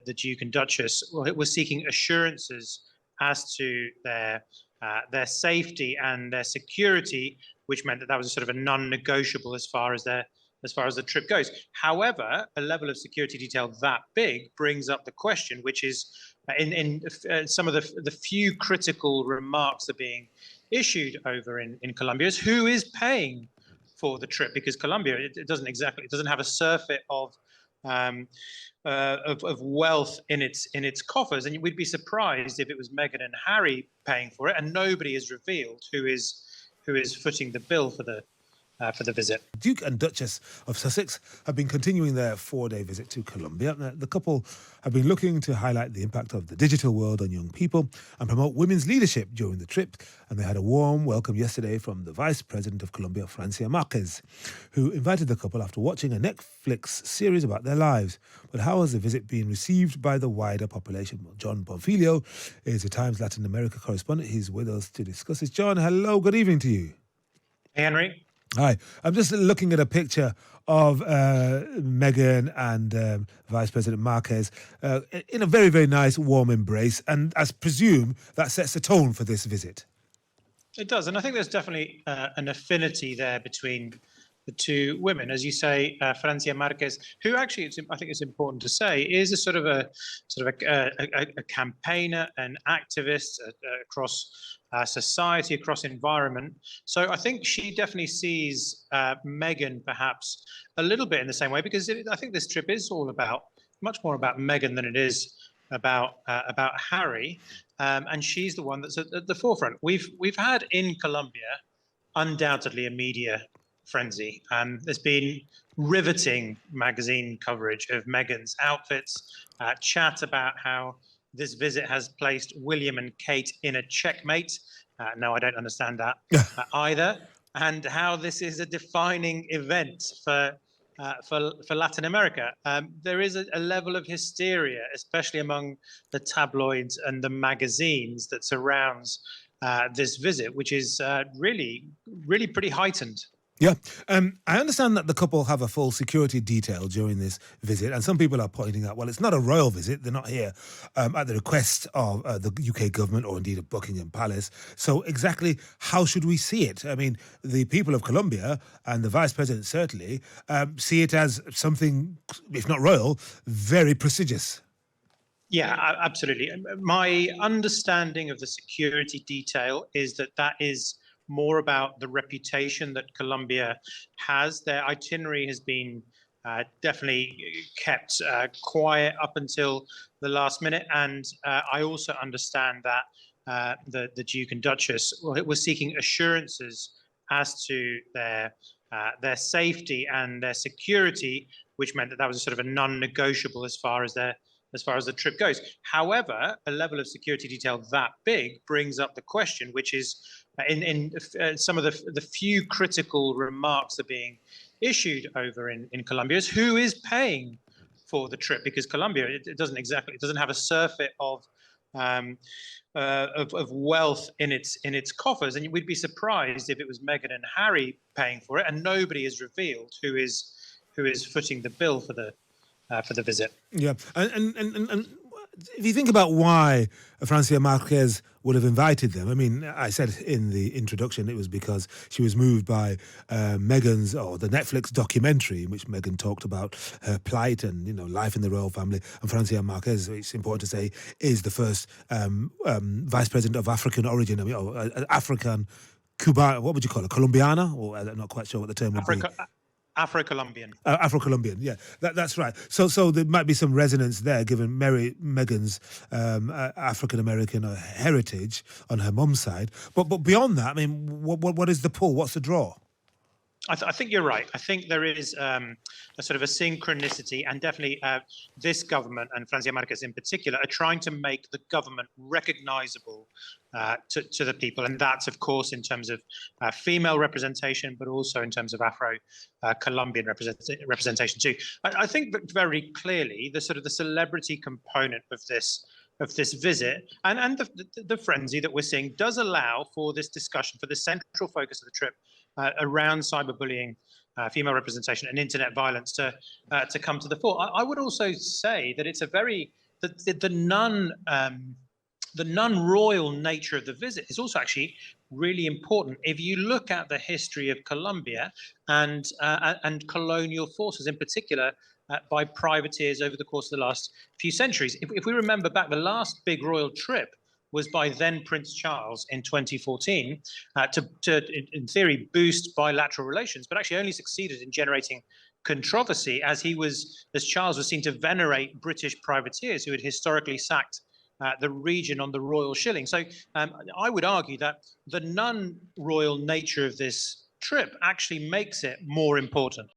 the Duke and Duchess were seeking assurances as to their safety and their security, which meant that that was a sort of a non-negotiable as far as the trip goes. However, a level of security detail that big brings up the question, which is in some of the few critical remarks that are being issued over in Colombia is who is paying for the trip, because Colombia it doesn't have a surfeit of wealth in its coffers, and we'd be surprised if it was Meghan and Harry paying for it, and nobody has revealed who is footing the bill for the visit. Duke and Duchess of Sussex have been continuing their 4-day visit to Colombia. The couple have been looking to highlight the impact of the digital world on young people and promote women's leadership during the trip. And they had a warm welcome yesterday from the Vice President of Colombia, Francia Marquez, who invited the couple after watching a Netflix series about their lives. But how has the visit been received by the wider population? Well, John Bonfiglio is a Times Latin America correspondent. He's with us to discuss this. John, hello, good evening to you. Hey, Henry. Hi, I'm just looking at a picture of Meghan and Vice President Marquez in a very, very nice, warm embrace. And I presume that sets the tone for this visit. It does. And I think there's definitely an affinity there between the two women. As you say, Francia Marquez, who actually, I think it's important to say, is a sort of a campaigner, an activist across society, across environment. So I think she definitely sees Meghan perhaps a little bit in the same way, because I think this trip is all about, much more about Meghan than it is about Harry, and she's the one that's at the forefront. We've had in Colombia undoubtedly a media frenzy. There's been riveting magazine coverage of Meghan's outfits, chat about how this visit has placed William and Kate in a checkmate. No, I don't understand that either. And how this is a defining event for Latin America. There is a level of hysteria, especially among the tabloids and the magazines, that surrounds this visit, which is really pretty heightened. Yeah. I understand that the couple have a full security detail during this visit, and some people are pointing out, well, it's not a royal visit. They're not here at the request of the UK government or indeed of Buckingham Palace. So exactly how should we see it? I mean, the people of Colombia and the Vice President certainly see it as something, if not royal, very prestigious. Yeah, absolutely. My understanding of the security detail is that is more about the reputation that Colombia has. Their itinerary has been definitely kept quiet up until the last minute. And I also understand that the Duke and Duchess were seeking assurances as to their safety and their security, which meant that that was a sort of a non-negotiable as far as the trip goes. However, a level of security detail that big brings up the question, which is in some of the few critical remarks that are being issued over in Colombia is who is paying for the trip, because Colombia it doesn't have a surfeit of wealth in its coffers, and we'd be surprised if it was Meghan and Harry paying for it, and nobody has revealed who is footing the bill for the visit. Yeah, and if you think about why Francia Marquez would have invited them, I mean, I said in the introduction it was because she was moved by Meghan's, or the Netflix documentary in which Meghan talked about her plight and, you know, life in the royal family. And Francia Marquez, it's important to say, is the first vice president of African origin. I mean, African, Cuban, what would you call it, Colombiana? Or I'm not quite sure what the term would be. Afro-Colombian. Afro-Colombian, yeah, that's right. So there might be some resonance there, given Meghan's African-American heritage on her mum's side. But beyond that, I mean, what is the pull? What's the draw? I think you're right. I think there is a sort of a synchronicity, and definitely this government, and Francia Marquez in particular, are trying to make the government recognizable to the people. And that's, of course, in terms of female representation, but also in terms of Afro-Colombian representation too. I think that very clearly the sort of the celebrity component of this visit and the frenzy that we're seeing does allow for this discussion, for the central focus of the trip around cyberbullying, female representation and internet violence to come to the fore. I would also say that it's a very the non-royal nature of the visit is also actually really important. If you look at the history of Colombia and colonial forces in particular, by privateers over the course of the last few centuries. If we remember back, the last big royal trip was by then Prince Charles in 2014 to, in theory, boost bilateral relations, but actually only succeeded in generating controversy as Charles was seen to venerate British privateers who had historically sacked the region on the royal shilling. So I would argue that the non-royal nature of this trip actually makes it more important.